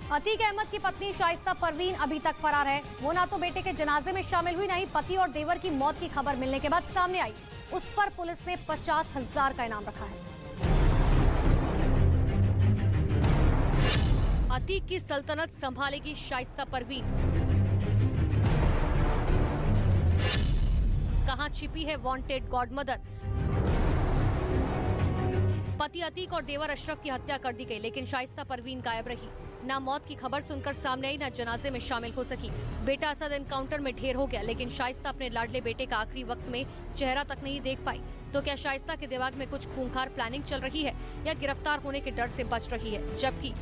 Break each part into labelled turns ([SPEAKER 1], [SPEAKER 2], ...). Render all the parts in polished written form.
[SPEAKER 1] अतीक अहमद की पत्नी शाइस्ता परवीन अभी तक फरार है। वो ना तो बेटे के जनाजे में शामिल हुई, नहीं पति और देवर की मौत की खबर मिलने के बाद सामने आई। उस पर पुलिस ने 50,000 का इनाम रखा है।
[SPEAKER 2] अतीक की सल्तनत संभालेगी शाइस्ता परवीन। कहां छिपी है वांटेड गॉडमदर? पति अतीक और देवर अशरफ की हत्या कर दी गई, लेकिन शाइस्ता परवीन गायब रही। ना मौत की खबर सुनकर सामने आई, ना जनाजे में शामिल हो सकी। बेटा असद एनकाउंटर में ढेर हो गया, लेकिन शाइस्ता अपने लाडले बेटे का आखिरी वक्त में चेहरा तक नहीं देख पाई। तो क्या शाइस्ता के दिमाग में कुछ खूंखार प्लानिंग चल रही है या गिरफ्तार होने के डर से बच रही है? जबकि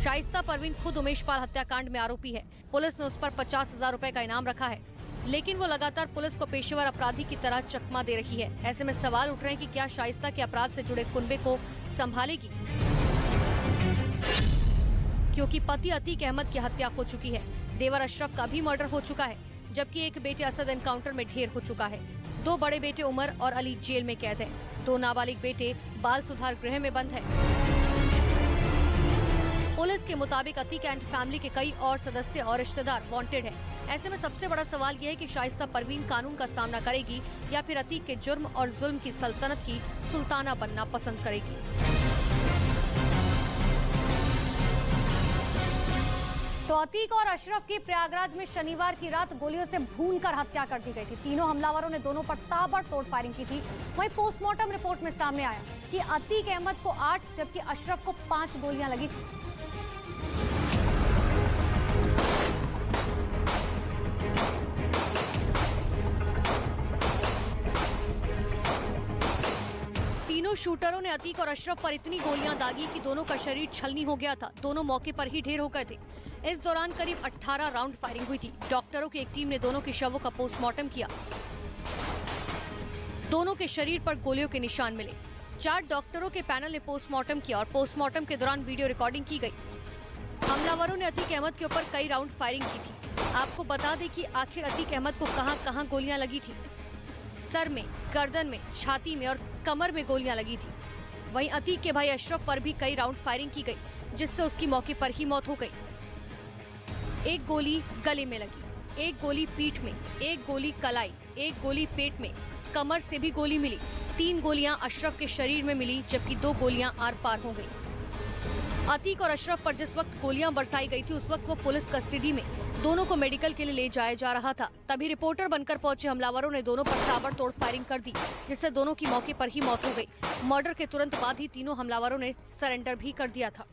[SPEAKER 2] शाइस्ता परवीन खुद उमेश पाल हत्याकांड में आरोपी है। पुलिस ने उस पर 50,000 रुपए का इनाम रखा है, लेकिन वो लगातार पुलिस को पेशेवर अपराधी की तरह चकमा दे रही है। ऐसे में सवाल उठ रहे हैं कि क्या शाइस्ता के अपराध से जुड़े कुनबे को संभालेगी, क्योंकि पति अतीक अहमद की हत्या हो चुकी है, देवर अशरफ का भी मर्डर हो चुका है, जबकि एक बेटे असद एनकाउंटर में ढेर हो चुका है। 2 बड़े बेटे उमर और अली जेल में कैद हैं। 2 नाबालिग बेटे बाल सुधार गृह में बंद हैं। पुलिस के मुताबिक अतीक एंड फैमिली के कई और सदस्य और रिश्तेदार वांटेड हैं। ऐसे में सबसे बड़ा सवाल यह है कि शाइस्ता परवीन कानून का सामना करेगी या फिर अतीक के जुर्म और जुल्म की सल्तनत की सुल्ताना बनना पसंद करेगी।
[SPEAKER 1] तो अतीक और अशरफ की प्रयागराज में शनिवार की रात गोलियों से भूनकर हत्या कर दी गई थी। तीनों हमलावरों ने दोनों पर ताबड़तोड़ फायरिंग की थी। वहीं पोस्टमार्टम रिपोर्ट में सामने आया कि अतीक अहमद को 8 जबकि अशरफ को 5 गोलियां लगी थी।
[SPEAKER 2] तीनों शूटरों ने अतीक और अशरफ पर इतनी गोलियां दागी कि दोनों का शरीर छलनी हो गया था। दोनों मौके पर ही ढेर हो गए थे। इस दौरान करीब 18 राउंड फायरिंग हुई थी। डॉक्टरों की एक टीम ने दोनों के शवों का पोस्टमार्टम किया। दोनों के शरीर पर गोलियों के निशान मिले। 4 डॉक्टरों के पैनल ने पोस्टमार्टम किया और पोस्टमार्टम के दौरान वीडियो रिकॉर्डिंग की गई। हमलावरों ने अतीक अहमद के ऊपर कई राउंड फायरिंग की थी। आपको बता दें कि आखिर अतीक अहमद को कहां-कहां गोलियां लगी थी। सर में, गर्दन में, छाती में और कमर में गोलियां लगी थी। वहीं अतीक के भाई अशरफ पर भी कई राउंड फायरिंग की गई, जिससे उसकी मौके पर ही मौत हो गई। एक गोली गले में लगी, एक गोली पीठ में, एक गोली कलाई, एक गोली पेट में, कमर से भी गोली मिली। 3 गोलियां अशरफ के शरीर में मिली, जबकि 2 गोलियां आर पार हो गई। अतीक और अशरफ पर जिस वक्त गोलियां बरसाई गई थी, उस वक्त वो पुलिस कस्टडी में दोनों को मेडिकल के लिए ले जाया जा रहा था। तभी रिपोर्टर बनकर पहुंचे हमलावरों ने दोनों पर ताबड़तोड़ फायरिंग कर दी, जिससे दोनों की मौके पर ही मौत हो गई। मर्डर के तुरंत बाद ही तीनों हमलावरों ने सरेंडर भी कर दिया था।